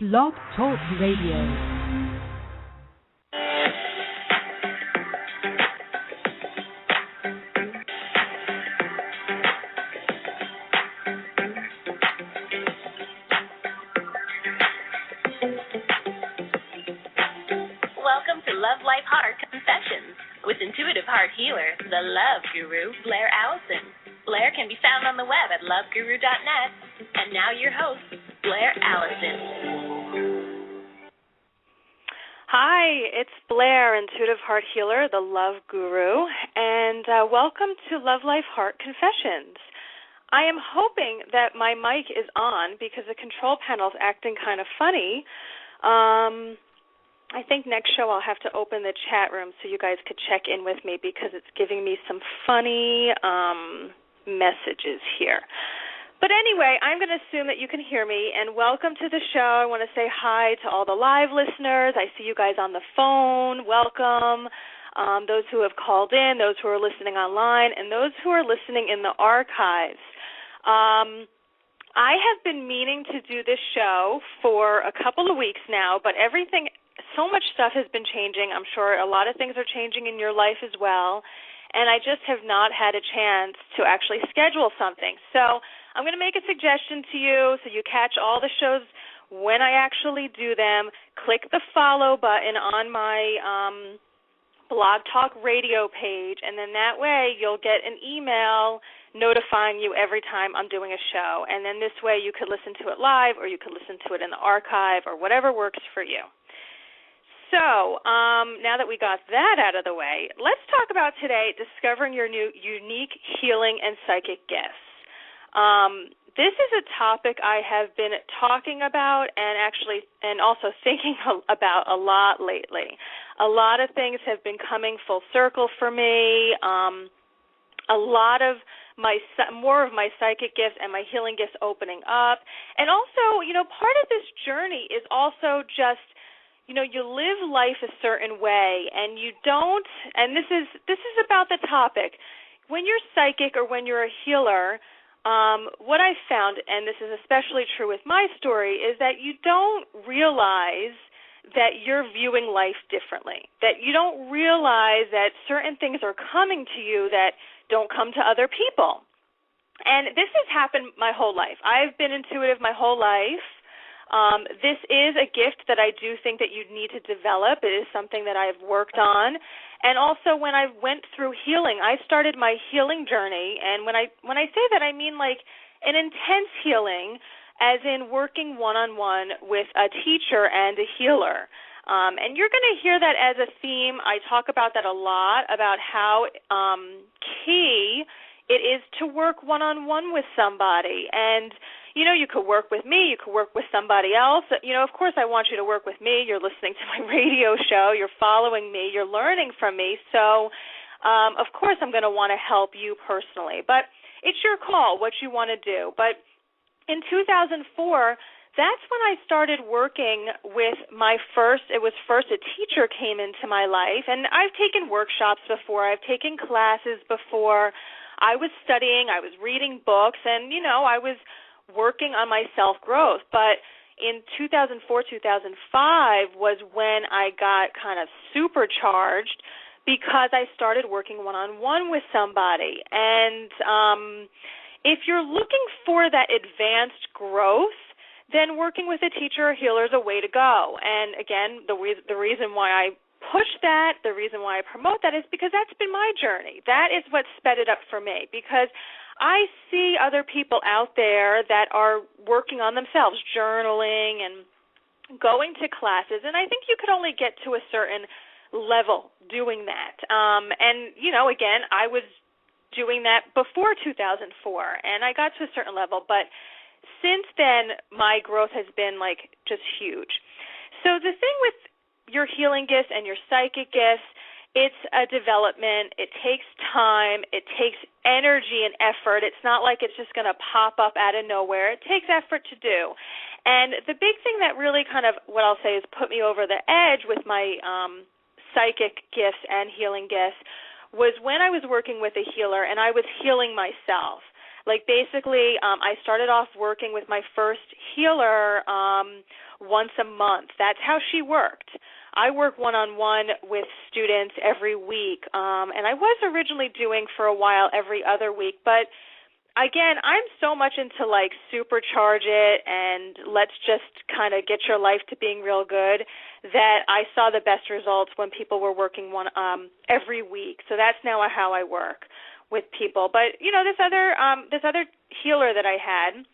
Blog Talk Radio. With intuitive heart healer, the Love Guru, Blaire Allison. Blaire can be found on the web at loveguru.net. And now your host, Blaire Allison. Hi, it's Blaire, intuitive heart healer, the Love Guru, and welcome to Love Life Heart Confessions. I am hoping that my mic is on because the control panel is acting kind of funny. I think next show I'll have to open the chat room so you guys could check in with me because it's giving me some funny messages here. But anyway, I'm going to assume that you can hear me, and welcome to the show. I want to say hi to all the live listeners. I see you guys on the phone. Welcome. Those who have called in, those who are listening online, and those who are listening in the archives. I have been meaning to do this show for a couple of weeks now, but so much stuff has been changing. I'm sure a lot of things are changing in your life as well, and I just have not had a chance to actually schedule something. So I'm going to make a suggestion to you so you catch all the shows when I actually do them. Click the follow button on my Blog Talk Radio page, and then that way you'll get an email notifying you every time I'm doing a show. And then this way you could listen to it live or you could listen to it in the archive or whatever works for you. So now that we got that out of the way, let's talk about today discovering your new unique healing and psychic gifts. This is a topic I have been talking about and also thinking about a lot lately. A lot of things have been coming full circle for me. A lot of more of my psychic gifts and my healing gifts opening up. And also, part of this journey is also just you live life a certain way, and you don't. And this is about the topic. When you're psychic or when you're a healer, what I found, and this is especially true with my story, is that you don't realize that you're viewing life differently. That you don't realize that certain things are coming to you that don't come to other people. And this has happened my whole life. I've been intuitive my whole life. This is a gift that I do think that you need to develop. It is something that I've worked on. And also when I went through healing, I started my healing journey. And when I say that, I mean like an intense healing, as in working one-on-one with a teacher and a healer. And you're going to hear that as a theme. I talk about that a lot, about how key it is to work one-on-one with somebody. And you could work with me, you could work with somebody else. Of course I want you to work with me. You're listening to my radio show. You're following me. You're learning from me. So, of course I'm going to want to help you personally. But it's your call what you want to do. But in 2004, that's when I started working with it was first a teacher came into my life. And I've taken workshops before. I've taken classes before. I was studying. I was reading books. And, I was working on my self-growth. But in 2004, 2005 was when I got kind of supercharged because I started working one-on-one with somebody. And if you're looking for that advanced growth, then working with a teacher or healer is a way to go. And again, the reason why I push that, the reason why I promote that is because that's been my journey. That is what sped it up for me, because I see other people out there that are working on themselves, journaling and going to classes, and I think you could only get to a certain level doing that. Again, I was doing that before 2004, and I got to a certain level, but since then, my growth has been, just huge. So the thing with your healing gifts and your psychic gifts, it's a development. It takes time. It takes energy and effort. It's not like it's just going to pop up out of nowhere. It takes effort to do. And the big thing that really kind of, what I'll say, is put me over the edge with my psychic gifts and healing gifts was when I was working with a healer and I was healing myself. Basically, I started off working with my first healer once a month. That's how she worked. I work one-on-one with students every week, and I was originally doing for a while every other week, but again, I'm so much into like supercharge it and let's just kind of get your life to being real good that I saw the best results when people were working one every week. So that's now how I work with people. But you know, this other healer that I had,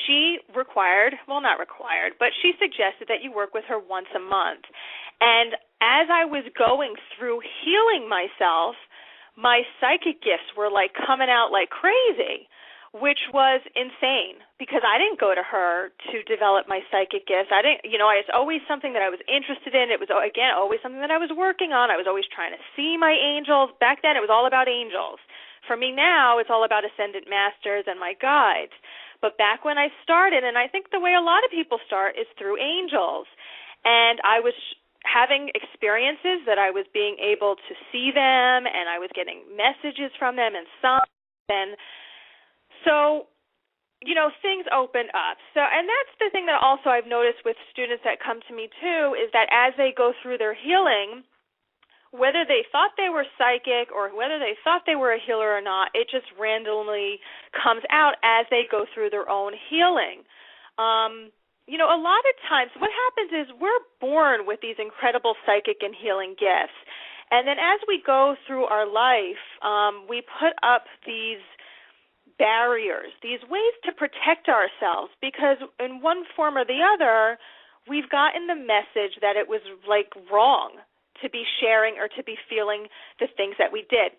she not required, but she suggested that you work with her once a month. And as I was going through healing myself, my psychic gifts were like coming out like crazy, which was insane because I didn't go to her to develop my psychic gifts. It's always something that I was interested in. It was, again, always something that I was working on. I was always trying to see my angels. Back then it was all about angels. For me now, it's all about ascendant masters and my guides. But back when I started, and I think the way a lot of people start is through angels, and I was having experiences that I was being able to see them, and I was getting messages from them and signs, and so, you know, things opened up. So, and that's the thing that also I've noticed with students that come to me too, is that as they go through their healing, whether they thought they were psychic or whether they thought they were a healer or not, it just randomly comes out as they go through their own healing. You know, a lot of times what happens is we're born with these incredible psychic and healing gifts. And then as we go through our life, we put up these barriers, these ways to protect ourselves, because in one form or the other, we've gotten the message that it was like wrong to be sharing or to be feeling the things that we did.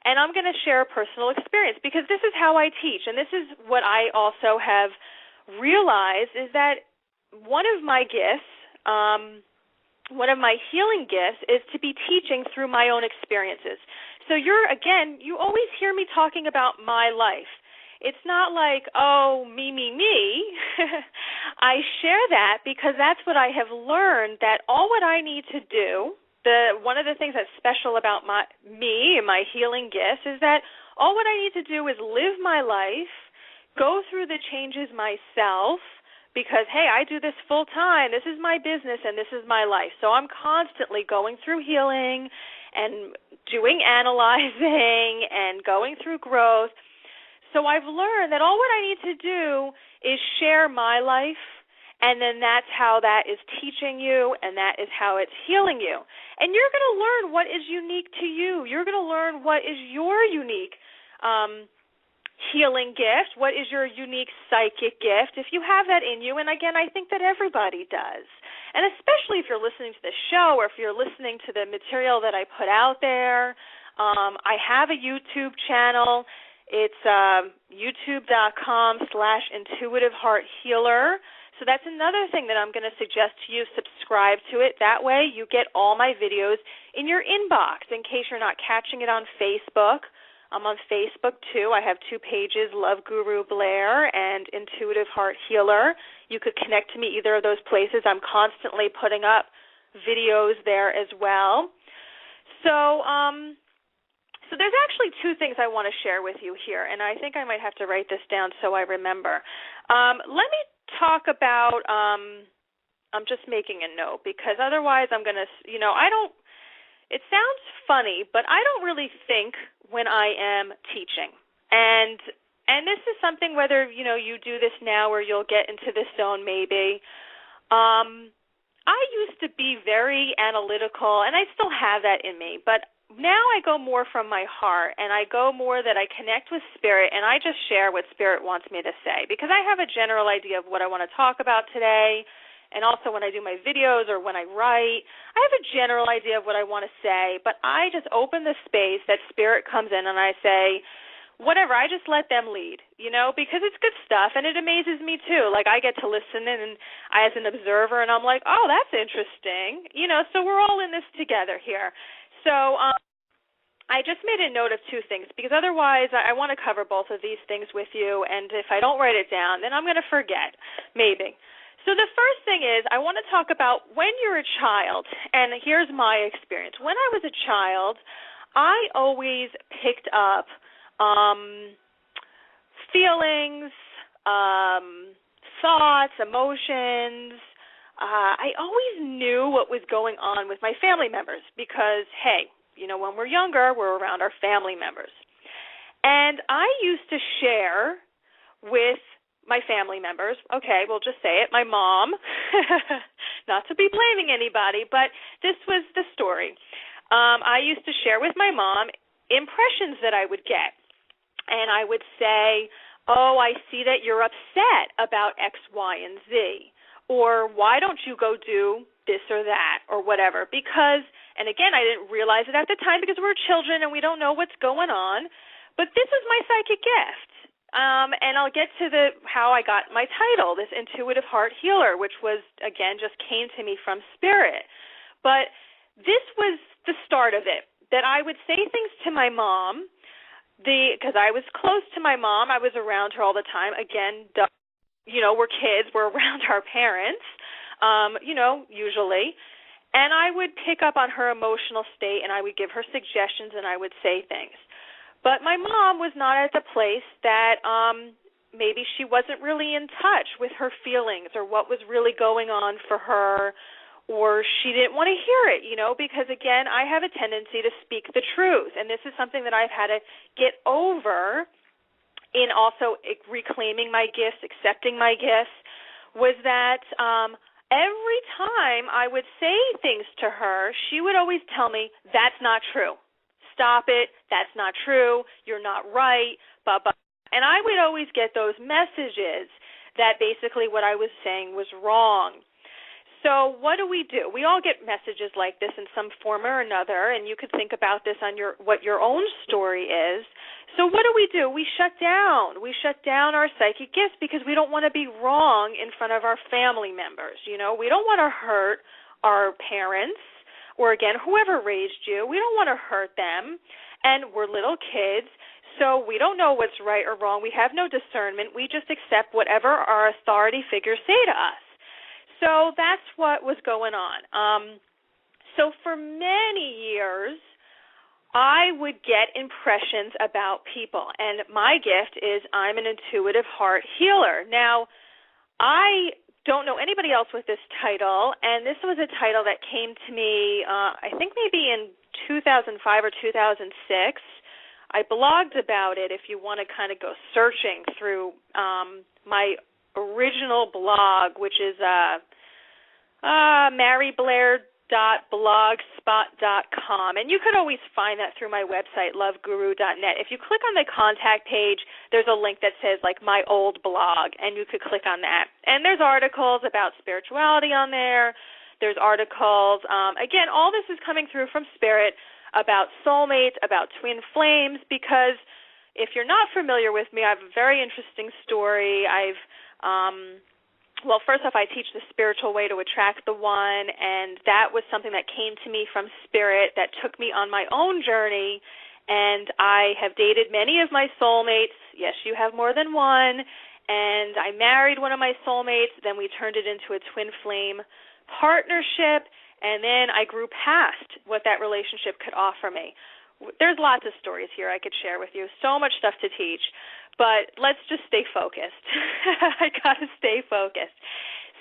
And I'm going to share a personal experience because this is how I teach, and this is what I also have realized is that one of my gifts, one of my healing gifts is to be teaching through my own experiences. So you always hear me talking about my life. It's not like, oh, me. I share that because that's what I have learned, that all what I need to do, one of the things that's special about me and my healing gifts is that all what I need to do is live my life, go through the changes myself, because, hey, I do this full time. This is my business and this is my life. So I'm constantly going through healing and doing analyzing and going through growth. So I've learned that all what I need to do is share my life, and then that's how that is teaching you, and that is how it's healing you. And you're going to learn what is unique to you. You're going to learn what is your unique healing gift, what is your unique psychic gift, if you have that in you. And again, I think that everybody does. And especially if you're listening to the show or if you're listening to the material that I put out there. I have a YouTube channel. It's youtube.com/intuitivehearthealer. So that's another thing that I'm going to suggest to you. Subscribe to it. That way you get all my videos in your inbox in case you're not catching it on Facebook. I'm on Facebook, too. I have 2 pages, Love Guru Blaire and Intuitive Heart Healer. You could connect to me either of those places. I'm constantly putting up videos there as well. So there's actually 2 things I want to share with you here, and I think I might have to write this down so I remember. Let me talk about, I'm just making a note because otherwise I'm going to, it sounds funny, but I don't really think when I am teaching. And this is something whether, you do this now or you'll get into this zone maybe. I used to be very analytical, and I still have that in me, but now I go more from my heart, and I go more that I connect with Spirit, and I just share what Spirit wants me to say, because I have a general idea of what I want to talk about today. And also when I do my videos or when I write, I have a general idea of what I want to say, but I just open the space that Spirit comes in and I say, whatever, I just let them lead, because it's good stuff, and it amazes me too. Like I get to listen in and as an observer, and I'm like, oh, that's interesting, so we're all in this together here. So I just made a note of 2 things, because otherwise I want to cover both of these things with you, and if I don't write it down, then I'm going to forget, maybe. So the first thing is I want to talk about when you're a child, and here's my experience. When I was a child, I always picked up feelings, thoughts, emotions, I always knew what was going on with my family members because, hey, when we're younger, we're around our family members. And I used to share with my family members, okay, we'll just say it, my mom, not to be blaming anybody, but this was the story. I used to share with my mom impressions that I would get. And I would say, oh, I see that you're upset about X, Y, and Z. Or why don't you go do this or that or whatever? Because, and again, I didn't realize it at the time because we're children and we don't know what's going on, but this is my psychic gift. And I'll get to how I got my title, this intuitive heart healer, which was, again, just came to me from spirit. But this was the start of it, that I would say things to my mom, because I was close to my mom. I was around her all the time. Again, we're kids. We're around our parents, usually. And I would pick up on her emotional state, and I would give her suggestions, and I would say things. But my mom was not at the place that maybe she wasn't really in touch with her feelings or what was really going on for her, or she didn't want to hear it, because, again, I have a tendency to speak the truth. And this is something that I've had to get over in also reclaiming my gifts, accepting my gifts, was that every time I would say things to her, she would always tell me, that's not true. Stop it. That's not true. You're not right. Blah, blah. And I would always get those messages that basically what I was saying was wrong. So what do? We all get messages like this in some form or another, and you could think about this on what your own story is. So what do? We shut down. We shut down our psychic gifts because we don't want to be wrong in front of our family members. We don't want to hurt our parents or, again, whoever raised you. We don't want to hurt them, and we're little kids, so we don't know what's right or wrong. We have no discernment. We just accept whatever our authority figures say to us. So that's what was going on. So for many years, I would get impressions about people, and my gift is I'm an intuitive heart healer. Now, I don't know anybody else with this title, and this was a title that came to me, I think maybe in 2005 or 2006. I blogged about it if you want to kind of go searching through my original blog, which is maryblaire.blogspot.com, and you could always find that through my website, loveguru.net. If you click on the contact page, there's a link that says, like, my old blog, and you could click on that. And there's articles about spirituality on there. There's articles, again, all this is coming through from Spirit, about soulmates, about twin flames, because if you're not familiar with me, I have a very interesting story. Well, first off, I teach the spiritual way to attract the one, and that was something that came to me from Spirit that took me on my own journey, and I have dated many of my soulmates. Yes, you have more than one, and I married one of my soulmates. Then we turned it into a twin flame partnership, and then I grew past what that relationship could offer me. There's lots of stories here I could share with you, so much stuff to teach. But let's just stay focused. I got to stay focused.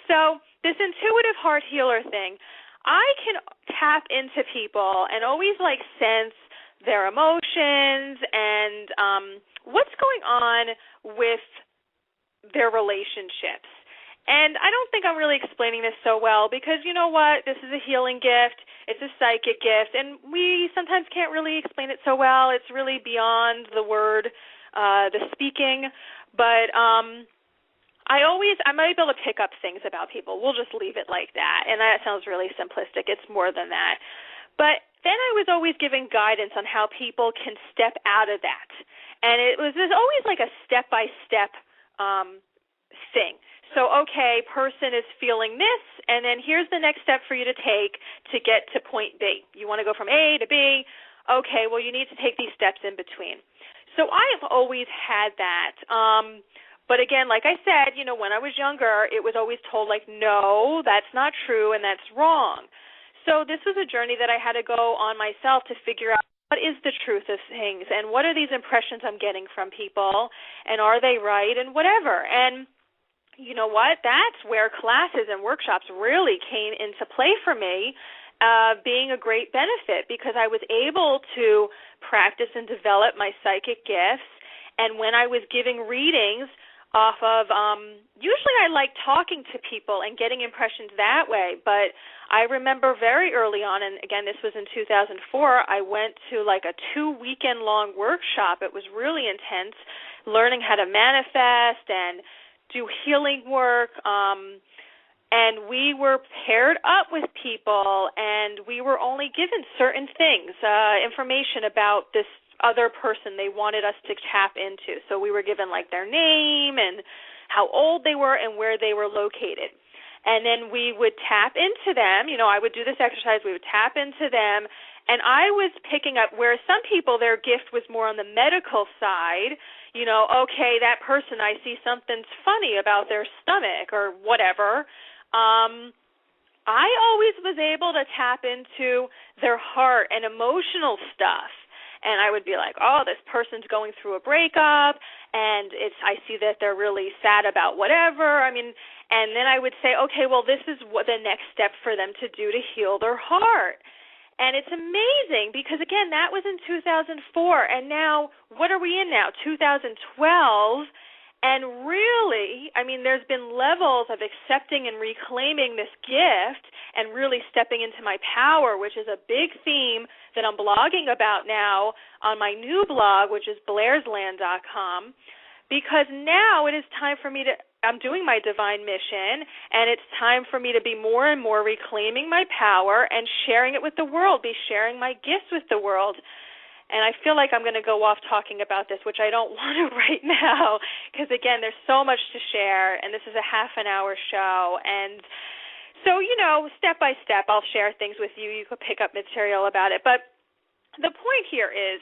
So this intuitive heart healer thing, I can tap into people and always sense their emotions and what's going on with their relationships. And I don't think I'm really explaining this so well because you know what? This is a healing gift. It's a psychic gift. And we sometimes can't really explain it so well. It's really beyond the word, the speaking, but I'm able to pick up things about people. We'll just leave it like that, and that sounds really simplistic. It's more than that. But then I was always giving guidance on how people can step out of that, and there's always like a step-by-step thing. So, okay, person is feeling this, and then here's the next step for you to take to get to point B. You want to go from A to B. Okay, well, you need to take these steps in between. So I have always had that. But again, like I said, when I was younger, it was always told no, that's not true and that's wrong. So this was a journey that I had to go on myself to figure out what is the truth of things and what are these impressions I'm getting from people and are they right and whatever. And you know what, that's where classes and workshops really came into play for me, being a great benefit, because I was able to practice and develop my psychic gifts. And when I was giving readings off of, usually I like talking to people and getting impressions that way, but I remember very early on, and again, this was in 2004, I went to like a 2-weekend-long workshop. It was really intense, learning how to manifest and do healing work, and we were paired up with people, and we were only given certain things, information about this other person they wanted us to tap into. So we were given like their name and how old they were and where they were located. And then we would tap into them. You know, I would do this exercise. We would tap into them. And I was picking up where some people, their gift was more on the medical side. You know, okay, that person, I see something's funny about their stomach or whatever. I always was able to tap into their heart and emotional stuff. And I would be like, oh, this person's going through a breakup, and I see that they're really sad about whatever. I mean, and then I would say, okay, well, this is what the next step for them to do to heal their heart. And it's amazing because, again, that was in 2004. And now, what are we in now? 2012. And really, I mean, there's been levels of accepting and reclaiming this gift and really stepping into my power, which is a big theme that I'm blogging about now on my new blog, which is blairesland.com, because now it is time for me to, I'm doing my divine mission, and it's time for me to be more and more reclaiming my power and sharing it with the world, be sharing my gifts with the world. And I feel like I'm going to go off talking about this, which I don't want to right now, because, again, there's so much to share, and this is a half-an-hour show. And so, you know, step by step, I'll share things with you. You could pick up material about it. But the point here is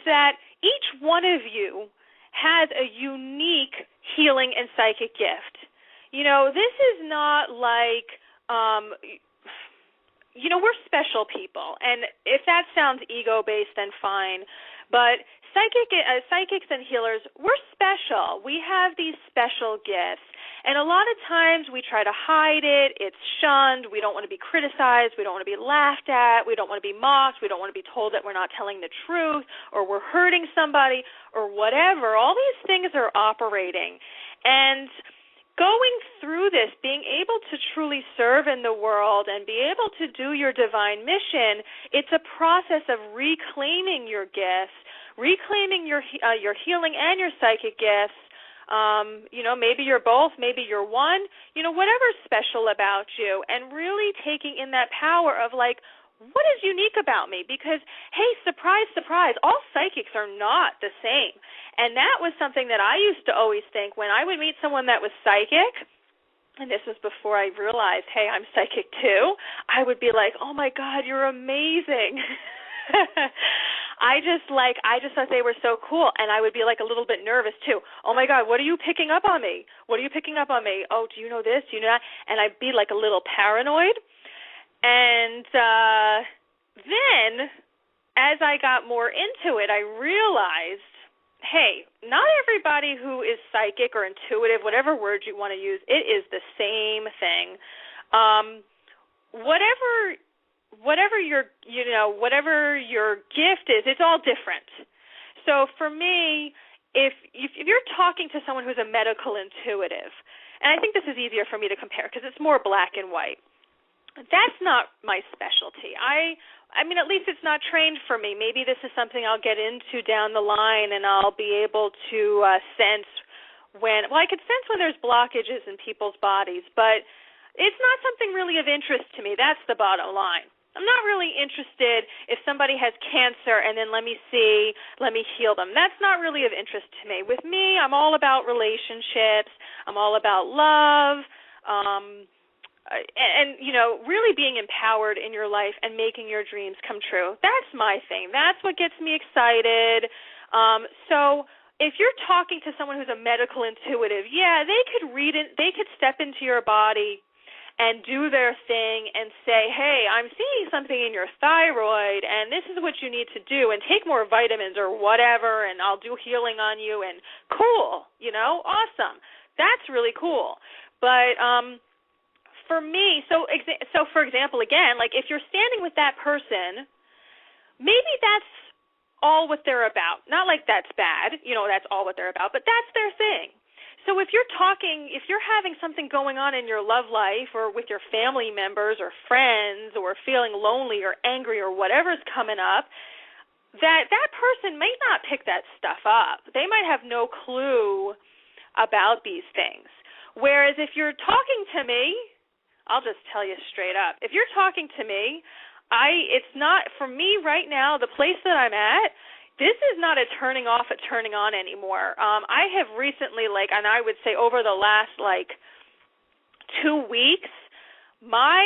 that each one of you has a unique healing and psychic gift. You know, this is not like you know, we're special people, and if that sounds ego-based, then fine. But psychics and healers, we're special. We have these special gifts, and a lot of times we try to hide it. It's shunned. We don't want to be criticized. We don't want to be laughed at. We don't want to be mocked. We don't want to be told that we're not telling the truth or we're hurting somebody or whatever. All these things are operating, and going through this, being able to truly serve in the world and be able to do your divine mission, it's a process of reclaiming your gifts, reclaiming your healing and your psychic gifts. You know, maybe you're both, maybe you're one, you know, whatever's special about you, and really taking in that power of like, what is unique about me? Because, hey, surprise, surprise, all psychics are not the same. And that was something that I used to always think when I would meet someone that was psychic, and this was before I realized, hey, I'm psychic too, I would be like, oh, my God, you're amazing. I just thought they were so cool, and I would be like a little bit nervous too. Oh, my God, what are you picking up on me? What are you picking up on me? Oh, do you know this? Do you know that? And I'd be like a little paranoid. And then, as I got more into it, I realized, hey, not everybody who is psychic or intuitive, whatever word you want to use, it is the same thing. Whatever your gift is, it's all different. So for me, if you're talking to someone who's a medical intuitive, and I think this is easier for me to compare because it's more black and white. That's not my specialty. I mean, at least it's not trained for me. Maybe this is something I'll get into down the line, and I'll be able to sense when, well, I could sense when there's blockages in people's bodies, but it's not something really of interest to me. That's the bottom line. I'm not really interested if somebody has cancer and then let me heal them. That's not really of interest to me. With me, I'm all about relationships. I'm all about love. And, you know, really being empowered in your life and making your dreams come true. That's my thing. That's what gets me excited. So if you're talking to someone who's a medical intuitive, yeah, they could read it. They could step into your body and do their thing and say, hey, I'm seeing something in your thyroid, and this is what you need to do, and take more vitamins or whatever, and I'll do healing on you, and cool, you know, awesome. that's really cool. But for me, so for example, again, like if you're standing with that person, maybe that's all what they're about. Not like that's bad, that's all what they're about, but that's their thing. So if you're having something going on in your love life or with your family members or friends or feeling lonely or angry or whatever's coming up, that person may not pick that stuff up. They might have no clue about these things. Whereas if you're talking to me, I'll just tell you straight up, if you're talking to me, it's not, for me right now, the place that I'm at, this is not a turning off, a turning on anymore. I have recently, and I would say over the last, 2 weeks, my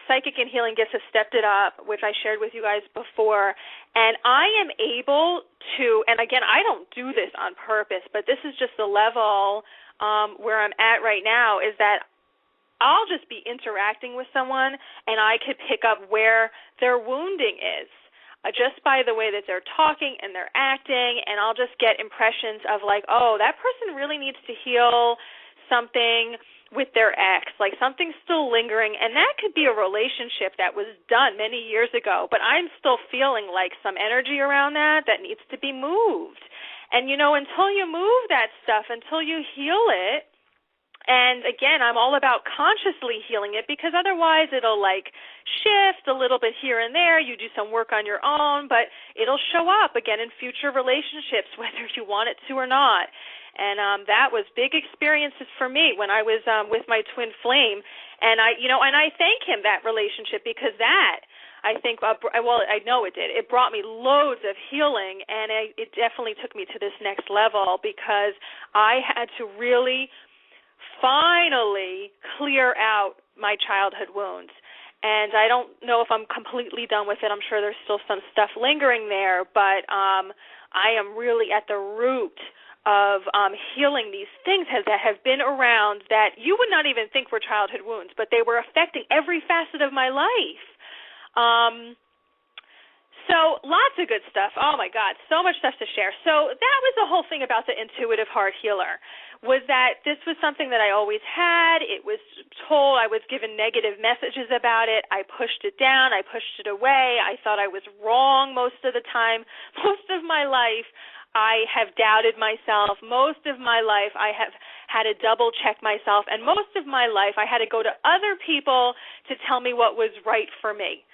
psychic and healing gifts have stepped it up, which I shared with you guys before, and I am able to, and again, I don't do this on purpose, but this is just the level where I'm at right now, is that I'll just be interacting with someone, and I could pick up where their wounding is just by the way that they're talking and they're acting, and I'll just get impressions of oh, that person really needs to heal something with their ex, something's still lingering, and that could be a relationship that was done many years ago, but I'm still feeling some energy around that needs to be moved. And, until you move that stuff, until you heal it, and again, I'm all about consciously healing it, because otherwise it'll shift a little bit here and there. You do some work on your own, but it'll show up again in future relationships, whether you want it to or not. And that was big experiences for me when I was with my twin flame, and I thank him, that relationship, because that, I think, I know it did. It brought me loads of healing, and it definitely took me to this next level, because I had to really finally clear out my childhood wounds. And I don't know if I'm completely done with it. I'm sure there's still some stuff lingering there, but I am really at the root of healing these things that have been around that you would not even think were childhood wounds, but they were affecting every facet of my life. So lots of good stuff. Oh, my God, so much stuff to share. So that was the whole thing about the intuitive heart healer, was that this was something that I always had. It was told, I was given negative messages about it. I pushed it down. I pushed it away. I thought I was wrong most of the time. Most of my life, I have doubted myself. Most of my life, I have had to double-check myself. And most of my life, I had to go to other people to tell me what was right for me.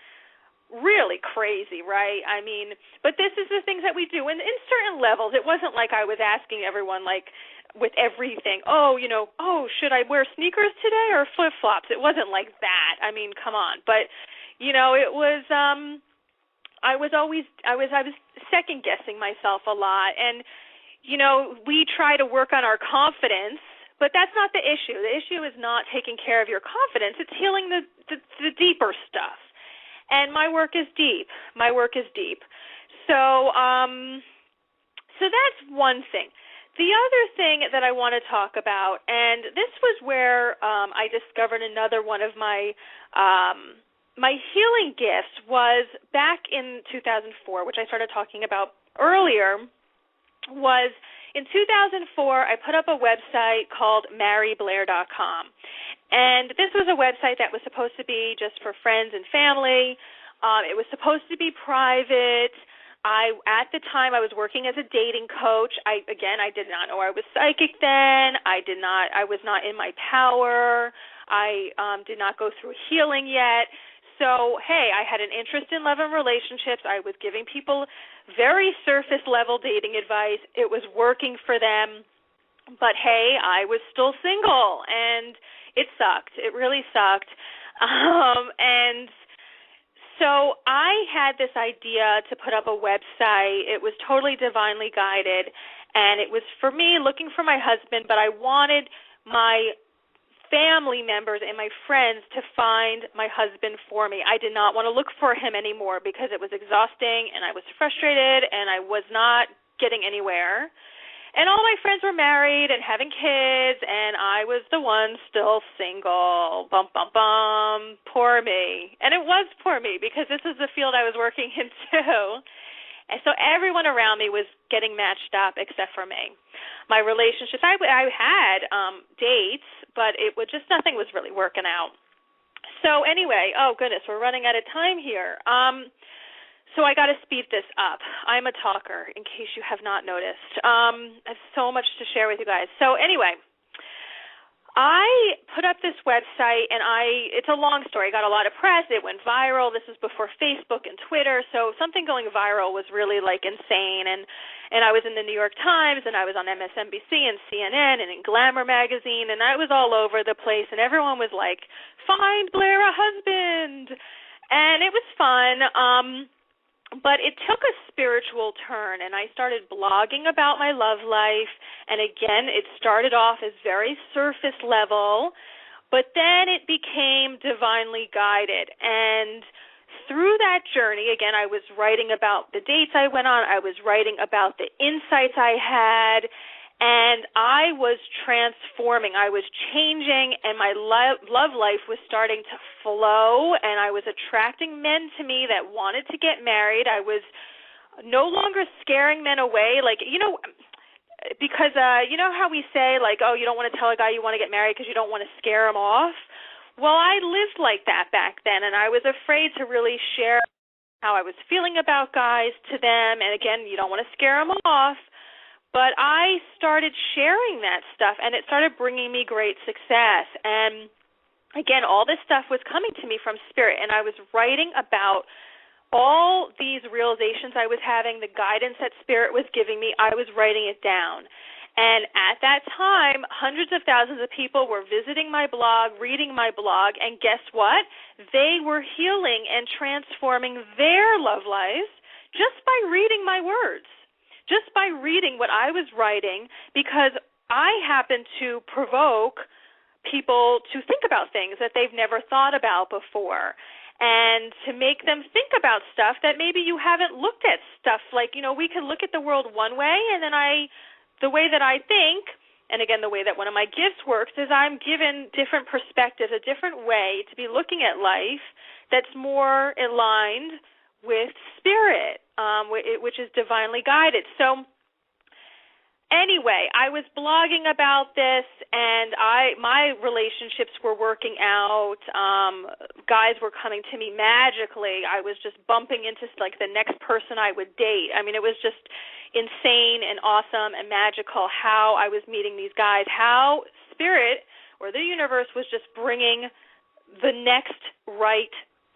Really crazy, right? I mean, but this is the things that we do. And in certain levels, it wasn't like I was asking everyone, with everything, should I wear sneakers today or flip-flops? It wasn't like that. I mean, come on. But, it was, I was second-guessing myself a lot. And, we try to work on our confidence, but that's not the issue. The issue is not taking care of your confidence. It's healing the deeper stuff. And my work is deep. So, so that's one thing. The other thing that I want to talk about, and this was where I discovered another one of my my healing gifts, was back in 2004, which I started talking about earlier, was in 2004 I put up a website called marryblaire.com. And this was a website that was supposed to be just for friends and family. It was supposed to be private. At the time, I was working as a dating coach. I did not know I was psychic then. I was not in my power. I did not go through healing yet. So, hey, I had an interest in love and relationships. I was giving people very surface-level dating advice. It was working for them. But, hey, I was still single, and it sucked. It really sucked. And so I had this idea to put up a website. It was totally divinely guided, and it was for me looking for my husband, but I wanted my family members and my friends to find my husband for me. I did not want to look for him anymore because it was exhausting, and I was frustrated, and I was not getting anywhere. And all my friends were married and having kids, and I was the one still single. Bum, bum, bum. Poor me. And it was poor me, because this is the field I was working in too. And so everyone around me was getting matched up except for me. my relationships. I had dates, but nothing was really working out. So anyway, oh goodness, we're running out of time here. So I got to speed this up. I'm a talker, in case you have not noticed. I have so much to share with you guys. So anyway, I put up this website, and it's a long story. I got a lot of press. It went viral. This was before Facebook and Twitter, so something going viral was really, like, insane. And I was in the New York Times, and I was on MSNBC and CNN and in Glamour magazine, and I was all over the place, and everyone was like, find Blaire a husband. And it was fun. But it took a spiritual turn, and I started blogging about my love life. And again, it started off as very surface level, but then it became divinely guided. And through that journey, again, I was writing about the dates I went on. I was writing about the insights I had, and I was transforming. I was changing, and my love life was starting to flow, and I was attracting men to me that wanted to get married. I was no longer scaring men away, like, because you know how we say, like, oh, you don't want to tell a guy you want to get married because you don't want to scare him off? Well, I lived like that back then, and I was afraid to really share how I was feeling about guys to them, and again, you don't want to scare them off. But I started sharing that stuff, and it started bringing me great success. And, again, all this stuff was coming to me from Spirit, and I was writing about all these realizations I was having, the guidance that Spirit was giving me. I was writing it down. And at that time, hundreds of thousands of people were visiting my blog, reading my blog, and guess what? They were healing and transforming their love lives just by reading my words. Just by reading what I was writing, because I happened to provoke people to think about things that they've never thought about before, and to make them think about stuff that maybe you haven't looked at stuff. Like, we can look at the world one way, and then the way that I think, and again, the way that one of my gifts works is I'm given different perspectives, a different way to be looking at life that's more aligned with Spirit, which is divinely guided. So anyway, I was blogging about this, and my relationships were working out. Guys were coming to me magically. I was just bumping into, like, the next person I would date. I mean, it was just insane and awesome and magical how I was meeting these guys, how Spirit or the universe was just bringing the next right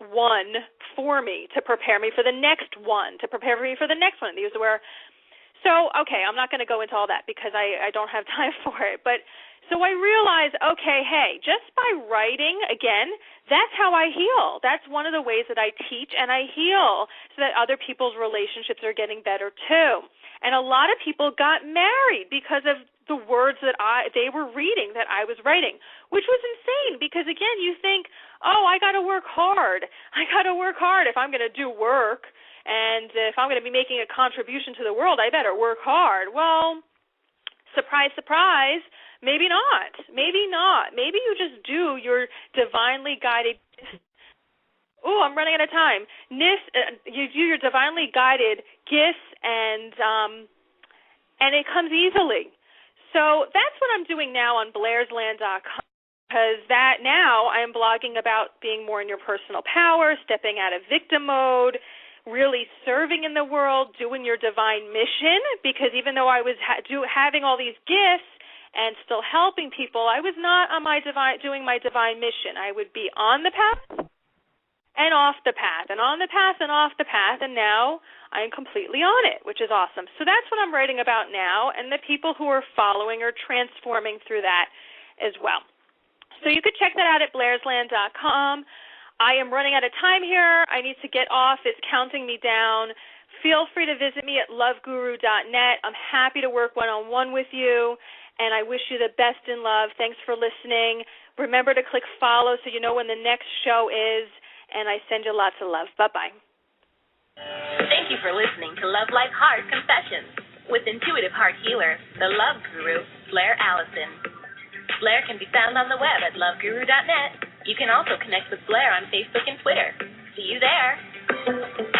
one for me, to prepare me for the next one, to prepare me for the next one. These were, so, okay, I'm not going to go into all that because I don't have time for it. But so I realized, okay, hey, just by writing, again, that's how I heal. That's one of the ways that I teach and I heal, so that other people's relationships are getting better too. And a lot of people got married because of the words that they were reading that I was writing, which was insane because, again, you think, oh, I got to work hard. I got to work hard if I'm going to do work, and if I'm going to be making a contribution to the world, I better work hard. Well, surprise, surprise, maybe not. Maybe not. Maybe you just do your divinely guided. Oh, I'm running out of time. You do your divinely guided gifts, and it comes easily. So that's what I'm doing now on blairsland.com, because that now I'm blogging about being more in your personal power, stepping out of victim mode, really serving in the world, doing your divine mission, because even though I was having all these gifts and still helping people, I was not on doing my divine mission. I would be on the path and off the path, and on the path and off the path, and now I'm completely on it, which is awesome. So that's what I'm writing about now, and the people who are following are transforming through that as well. So you could check that out at blairsland.com. I am running out of time here. I need to get off. It's counting me down. Feel free to visit me at loveguru.net. I'm happy to work one-on-one with you, and I wish you the best in love. Thanks for listening. Remember to click follow so you know when the next show is, and I send you lots of love. Bye-bye. Thank you for listening to Love Life Heart Confessions with intuitive heart healer, the Love Guru, Blaire Allison. Blaire can be found on the web at loveguru.net. You can also connect with Blaire on Facebook and Twitter. See you there.